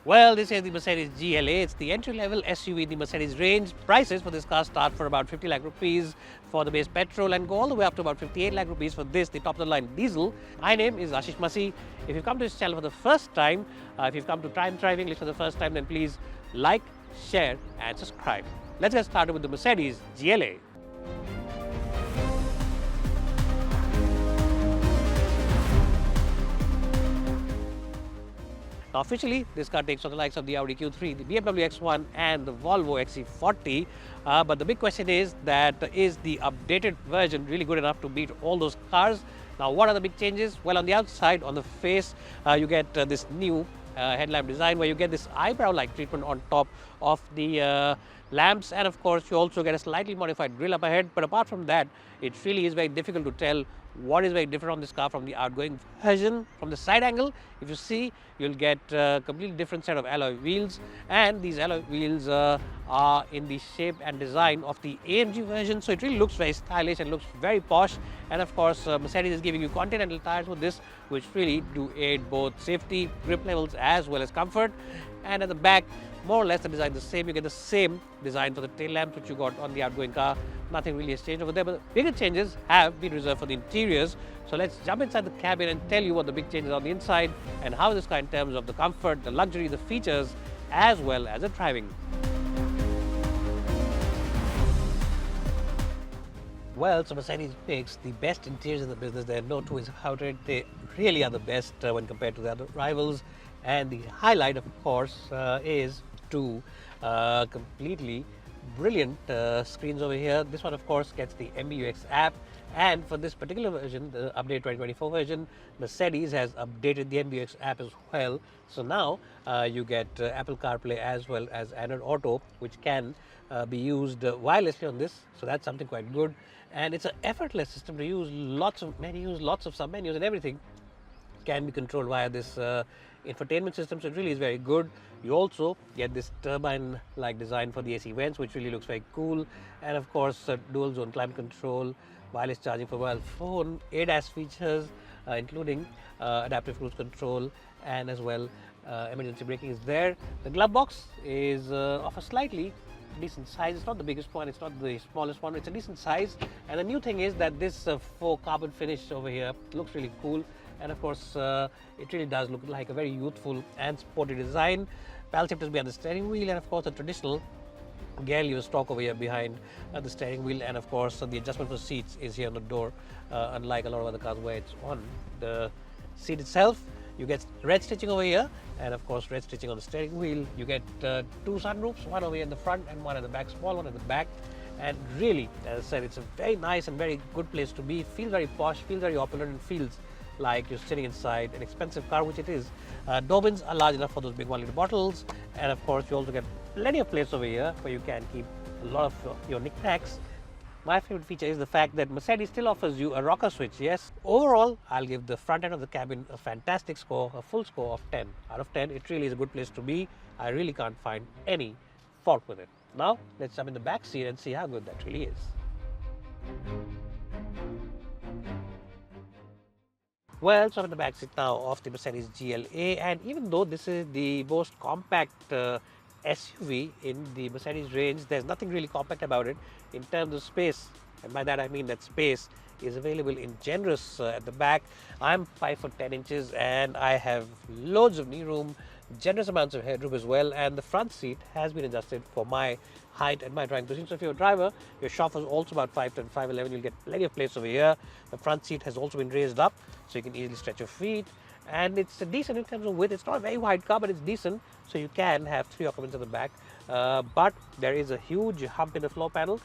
Well, this is the Mercedes GLA. It's the entry-level SUV in the Mercedes range. Prices for this car start for about 50 lakh rupees for the base petrol and go all the way up to about 58 lakh rupees for this, the top-of-the-line diesel. My name is Ashish Masi. If you've come to this channel for the first time, if you've come to Try and Drive English for the first time, then please like, share and subscribe. Let's get started with the Mercedes GLA. Now officially, this car takes on the likes of the Audi Q3, the BMW X1 and the Volvo XC40. But the big question is that is the updated version really good enough to beat all those cars? Now what are the big changes? Well, on the outside, on the face, you get this new headlamp design where you get this eyebrow-like treatment on top of the lamps, and of course you also get a slightly modified grille up ahead. But apart from that, it really is very difficult to tell what is very different on this car from the outgoing version. From the side angle, if you see, you'll get a completely different set of alloy wheels, and these alloy wheels are in the shape and design of the AMG version, so it really looks very stylish and looks very posh. And of course Mercedes is giving you Continental tires with this, which really do aid both safety, grip levels as well as comfort. And at the back, more or less the design is the same. You get the same design for the tail lamps which you got on the outgoing car. Nothing really has changed over there, but the bigger changes have been reserved for the interiors. So let's jump inside the cabin and tell you what the big changes are on the inside and how this car in terms of the comfort, the luxury, the features as well as the driving. Well, so Mercedes picks the best interiors in the business. There are no two ways about it. They really are the best when compared to the other rivals. And the highlight, of course, is two completely brilliant screens over here. This one, of course, gets the MBUX app. And for this particular version, the update 2024 version, Mercedes has updated the MBUX app as well. So now you get Apple CarPlay as well as Android Auto, which can be used wirelessly on this. So that's something quite good. And it's an effortless system to use. Lots of menus, lots of sub-menus and everything can be controlled via this infotainment system, so it really is very good. You also get this turbine-like design for the AC vents, which really looks very cool. And of course, dual zone climate control, wireless charging for mobile phone, ADAS features, including adaptive cruise control, and as well emergency braking is there. The glove box is of a slightly decent size. It's not the biggest one, it's not the smallest one, it's a decent size. And the new thing is that this faux carbon finish over here looks really cool. And of course, it really does look like a very youthful and sporty design. Paddle shifters behind the steering wheel, and of course, a traditional gear lever stalk over here behind the steering wheel. And of course, the adjustment for seats is here on the door, unlike a lot of other cars where it's on the seat itself. You get red stitching over here, and of course, red stitching on the steering wheel. You get two sunroofs, one over here in the front and one at the back, small one at the back. And really, as I said, it's a very nice and very good place to be. It feels very posh, feels very opulent, and feels like you're sitting inside an expensive car, which it is. Door bins are large enough for those big 1 litre bottles, and of course you also get plenty of place over here where you can keep a lot of your knickknacks. My favorite feature is the fact that Mercedes still offers you a rocker switch. Yes, overall I'll give the front end of the cabin a fantastic score, a full score of 10 out of 10. It really is a good place to be. I really can't find any fault with it. Now let's jump in the back seat and see how good that really is. Well, so I'm in the back seat now of the Mercedes GLA, and even though this is the most compact SUV in the Mercedes range, there's nothing really compact about it in terms of space. And by that I mean that space is available in generous at the back. I'm 5'10" and I have loads of knee room, generous amounts of headroom as well, and the front seat has been adjusted for my height and my driving position. So if you're a driver, your chauffeur is also about 5'10", 5'11", you'll get plenty of place over here. The front seat has also been raised up, so you can easily stretch your feet. And it's decent in terms of width. It's not a very wide car, but it's decent, so you can have 3 occupants at the back. But there is a huge hump in the floor panel.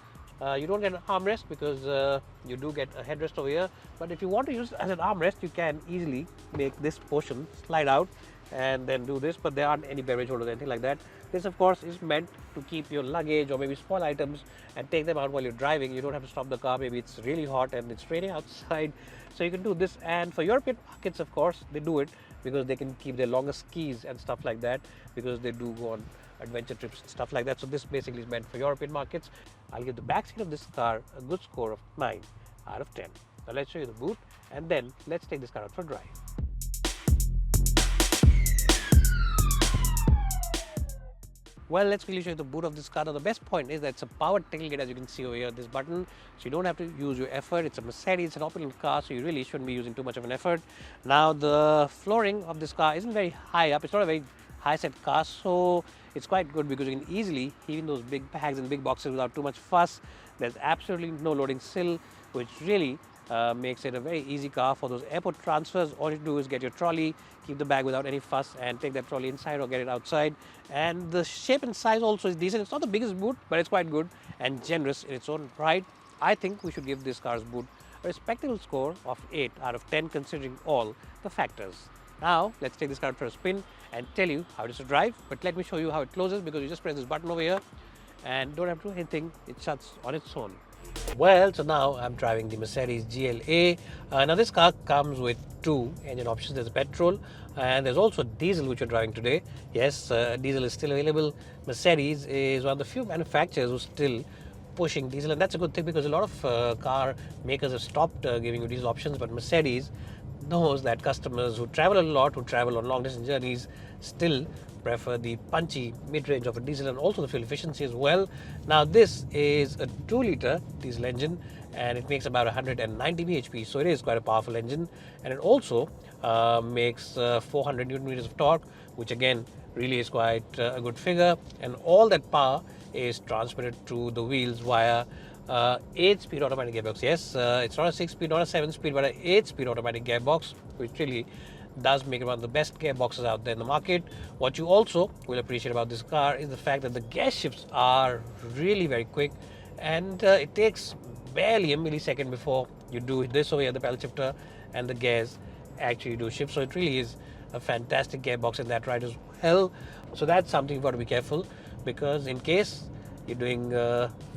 You don't get an armrest because you do get a headrest over here. But if you want to use it as an armrest, you can easily make this portion slide out and then do this, but there aren't any beverage holders or anything like that. This of course is meant to keep your luggage or maybe small items and take them out while you're driving. You don't have to stop the car, maybe it's really hot and it's raining outside, so you can do this. And for European markets, of course, they do it because they can keep their longer skis and stuff like that, because they do go on adventure trips and stuff like that. So this basically is meant for European markets. I'll give the back seat of this car a good score of 9 out of 10. Now let's show you the boot and then let's take this car out for a drive. Well, let's quickly show you the boot of this car. Now, the best point is that it's a powered tailgate, as you can see over here, this button. So you don't have to use your effort. It's a Mercedes, it's an opulent car, so you really shouldn't be using too much of an effort. Now, the flooring of this car isn't very high up. It's not a very high set car, so it's quite good because you can easily heave in those big bags and big boxes without too much fuss. There's absolutely no loading sill, which really makes it a very easy car for those airport transfers. All you do is get your trolley, keep the bag without any fuss, and take that trolley inside or get it outside. And the shape and size also is decent. It's not the biggest boot, but it's quite good and generous in its own right. I think we should give this car's boot a respectable score of 8 out of 10 considering all the factors. Now let's take this car for a spin and tell you how it is to drive. But let me show you how it closes, because you just press this button over here and don't have to do anything. It shuts on its own. Well, so now I'm driving the Mercedes GLA. Now this car comes with two engine options. There's a petrol and there's also diesel, which we're driving today. Yes, diesel is still available. Mercedes is one of the few manufacturers who's still pushing diesel, and that's a good thing because a lot of car makers have stopped giving you diesel options, but Mercedes knows that customers who travel a lot, who travel on long distance journeys, still prefer the punchy mid-range of a diesel and also the fuel efficiency as well. Now this is a 2-liter diesel engine and it makes about 190 bhp, so it is quite a powerful engine, and it also makes 400 newton meters of torque, which again really is quite a good figure, and all that power is transmitted to the wheels via 8-speed automatic gearbox. Yes, it's not a 6-speed, not a 7-speed, but an 8-speed automatic gearbox, which really does make it one of the best gearboxes out there in the market. What you also will appreciate about this car is the fact that the gear shifts are really very quick, and it takes barely a millisecond before you do this over here, the pedal shifter, and the gears actually do shift. So it really is a fantastic gearbox in that right as well. So that's something you've got to be careful, because in case you're doing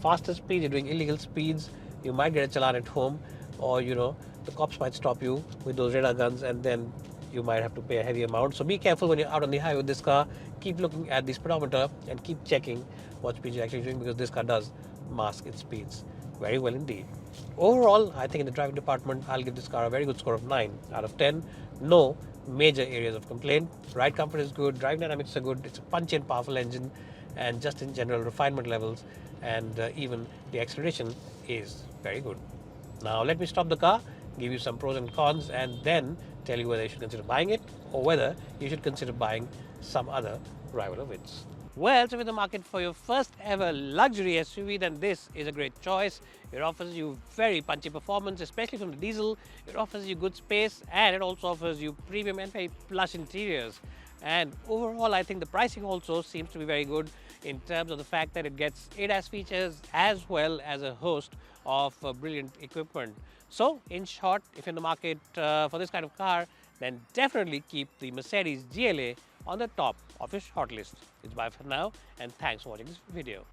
faster speeds, you're doing illegal speeds, you might get a challan at home, or the cops might stop you with those radar guns, and then you might have to pay a heavy amount. So be careful when you're out on the highway with this car. Keep looking at the speedometer and keep checking what speed you're actually doing, because this car does mask its speeds very well indeed. Overall, I think in the driving department, I'll give this car a very good score of 9 out of 10. No major areas of complaint. Ride comfort is good, driving dynamics are good, it's a punchy and powerful engine, and just in general refinement levels and even the acceleration is very good. Now let me stop the car, give you some pros and cons, and then tell you whether you should consider buying it or whether you should consider buying some other rival of its. Well, so if you're in the market for your first ever luxury SUV, then this is a great choice. It offers you very punchy performance, especially from the diesel. It offers you good space, and it also offers you premium and very plush interiors. And overall, I think the pricing also seems to be very good in terms of the fact that it gets ADAS features as well as a host of brilliant equipment. So, in short, if you're in the market for this kind of car, then definitely keep the Mercedes GLA on the top of your shortlist. It's bye for now, and thanks for watching this video.